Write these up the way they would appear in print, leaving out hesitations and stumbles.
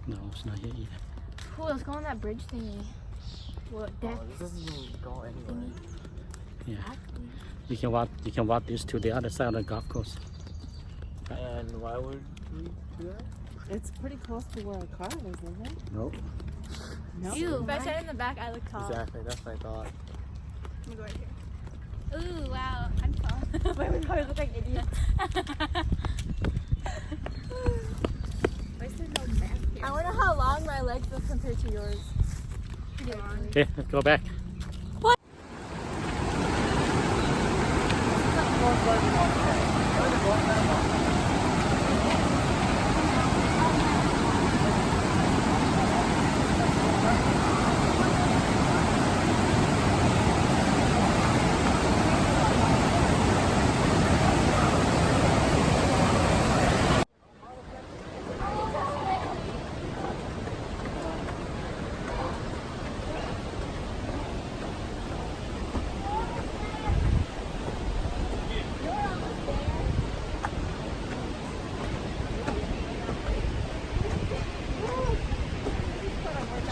No, it's not here either. Cool, let's go on that bridge thingy. What? Oh, this doesn't even go anywhere. Yeah. You can walk this to the other side of the golf course. And why would we do that? It's pretty close to where our car is, isn't it? Nope. No. Ew, if I sat in the back, I look tall. Exactly, that's what I thought. I'm gonna go right here. Ooh, wow, I'm tall. But we probably look like idiots. Why is there no map here? I wonder how long my legs look compared to yours. Pretty long. Okay, let's go back. What?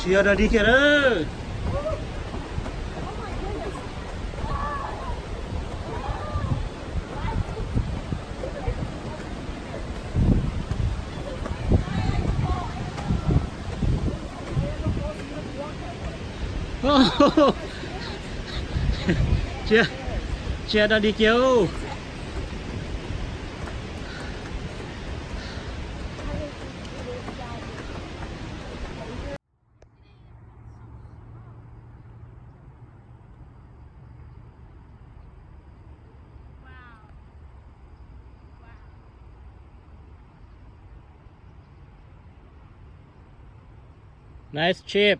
Chia ra đi kìa đó. Chia ra đi kìa. Nice chip.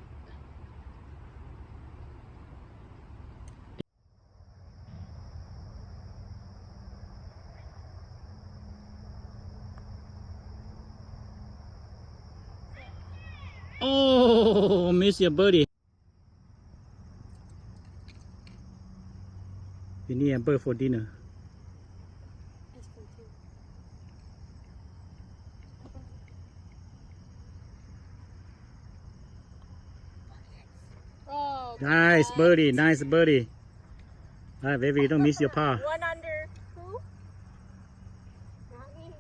Oh, miss your birdie. We need a bird for dinner. Oh, Nice birdie, nice birdie. Alright, baby, don't miss your par. one under. Who? Not me.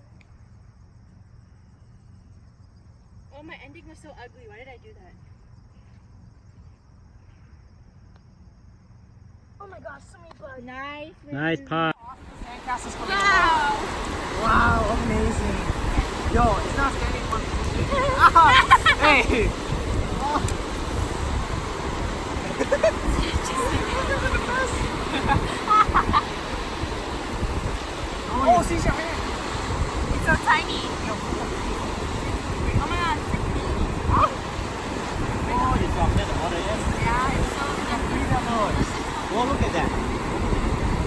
Oh, my ending was so ugly. Why did I do that? Oh my gosh, so many bugs. Nice. Nice par. Wow. Wow, amazing. Yo, it's not standing one. Hey! Oh, see, it's so tiny. Oh my god. Oh, you dropped that water, yes? Yeah, it's so Oh, look at that.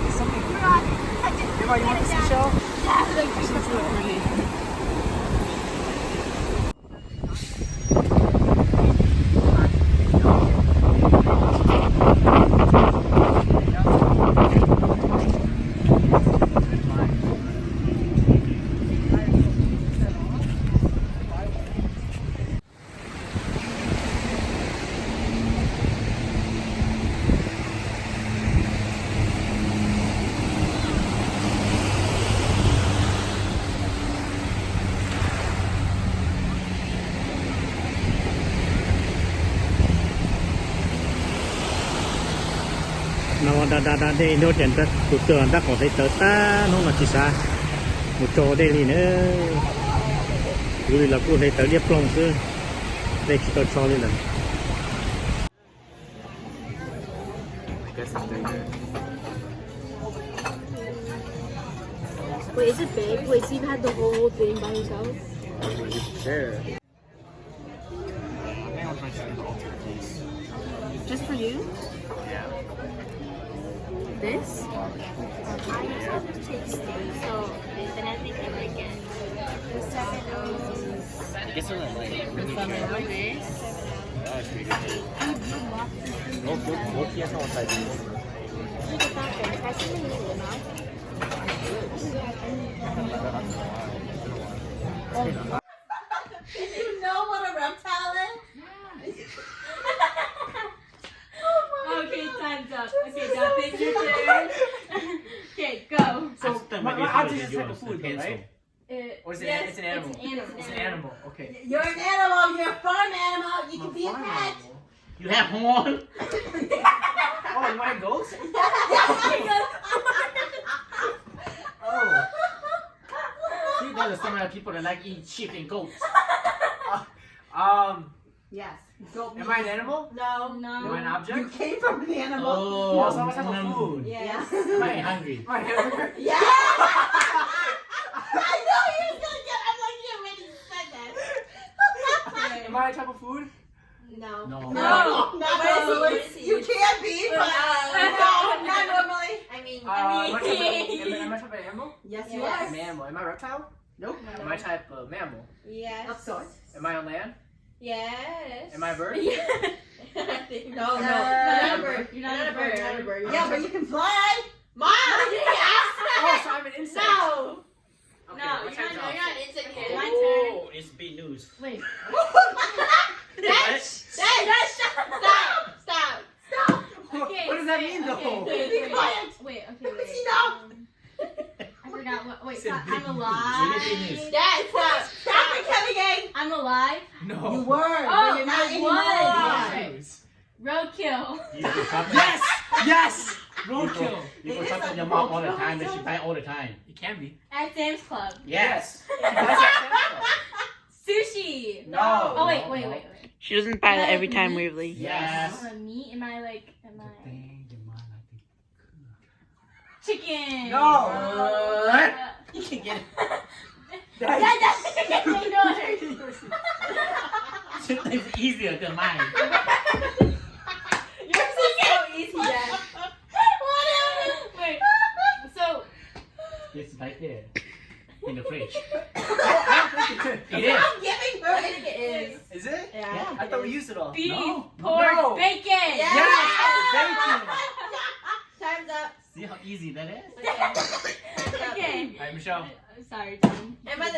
It's something good. good. You want the seashell? Yeah, like This looks really pretty. Nó đã đây nó chuyển tới tụt tường đã có thấy tớ ta nó là chỉ xa một chỗ đây thì nữa rồi là cô thấy tớ điệp lòng chứ đây chỉ tớ cho lên là Wait, is it big? Wait, so you've had the whole thing by yourself? Sure. Just for you? Yeah. This? I have to taste it, so then I think I like it. The second is I guess they're like really this. that was pretty good. What pieza was I doing? You know what a reptile Sometimes My when you object do is it, a type you of food, though, pencil. right? Or is it? Yes, It's an animal. It's an animal. Okay. You're an animal. You're a farm animal. You can be a Farm pet. animal. You have one. Oh, you want goats? Oh. See, there's some other people that like eat sheep and goats. Yes. Goat Am I an animal? No. Am I an You object? came from an animal. Oh, so I must have a food. Yes. Am I hungry? Am I a hamburger? Yeah. I know you was gonna get. I'm like, you already said that. Am I a type of food? No. No. No, not normally. What is he? You can be, but no, not normally. I mean, Am I type of animal? Yes, you Yes. are. Mammal. Am I a reptile? Nope. Am I type of mammal? yes. Of sorts. Am I on land? Yes. Am I a bird? Yeah. No, Not a bird. You're not a bird. Not a bird. Yeah, but you can fly. Mom, you didn't ask Oh, that. so I'm an insect. No. Okay, No, what you're type's not off? an insect here. Oh, it's big news. Wait. Stop. Okay. What does that mean, though? Okay, Be quiet. Wait, okay, Let me wait. see now. I forgot what. Wait, Said stop. big I'm news. Really alive. big news. Dad, stop. Stop it, Kelly Gang. I'm alive. No. You were, Oh, but you're not I anymore. was. Yeah. News. Roadkill. You go shop Yes! Yes! You Roadkill. go shop at your mom all the time, and she buy all the time. It can be. At Sam's Club. Yes. Sushi. No. Oh wait, No, wait, no. wait, wait. She doesn't buy that Like every time, meat? weirdly. Yes. Meat? Am I like? Am I Thing your mom like chicken? No. You can get it. It's easier than mine. Yours is so easy, Dad. Wait. So It's right there in the fridge. It It is. I'm giving her. I think it is. Is it? Yeah. I thought we used it all. beef, No. pork, No. bacon. Yeah. Yes! Time's up. See how easy that is? Okay. Alright, Michelle. Sorry, Tom. Am I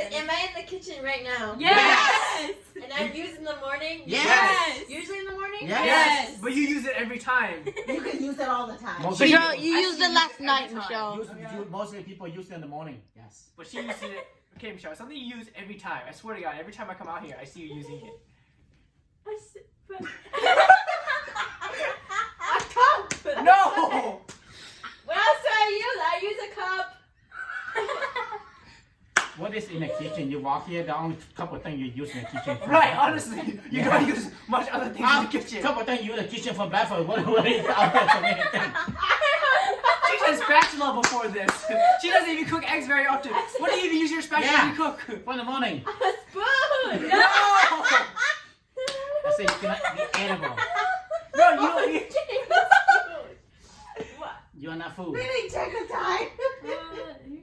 in the kitchen right now? Yes. And I'm used in the morning? Yes. Usually in the morning? Yes. Yes. But you use it every time. You can use it all the time. Most Michelle, people- you used it last night, time. Michelle. Mostly people use it in the morning. Yes. But she uses it. Okay, Michelle, something you use every time. I swear to God, every time I come out here, I see you using it. A cup! No! What else do I use? I use a cup. What is in the kitchen? You walk here, the only couple of things you use in the kitchen. Right, honestly, you don't use much other things in the kitchen. Couple of things you use in the kitchen for breakfast. What is out there so many things? She had a spatula before this. She doesn't even cook eggs very often. What do you even use your spatula Yeah. to cook? For the morning. A spoon! No! I say you cannot be edible. No, you don't eat. You are not food. Really take the time.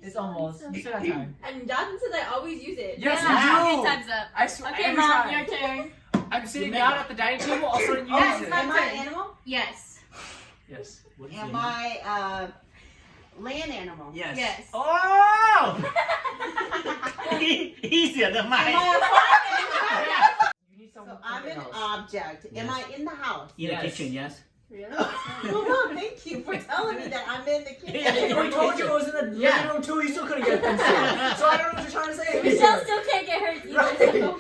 It's almost. You still have time. And Jonathan says I always use it. Yes, Yeah. you do. Okay, time's up. I swear, Okay, every Mom, time. your turn. I'm sitting You down make at the dining table, all of a sudden you Yes, use it. am I an animal? Yes. Yes. What is Am it? I land animal? Yes. Yes. Oh! Easier than Am mine. I a farm animal? You need So something I'm an else. object. Am I in the house? In the Yes. kitchen, yes. Really? Well, thank you for telling me that I'm in the kitchen. We told you it was in the living room too, you still couldn't get them. So I don't know what you're trying to say. Michelle still can't get hers either. So.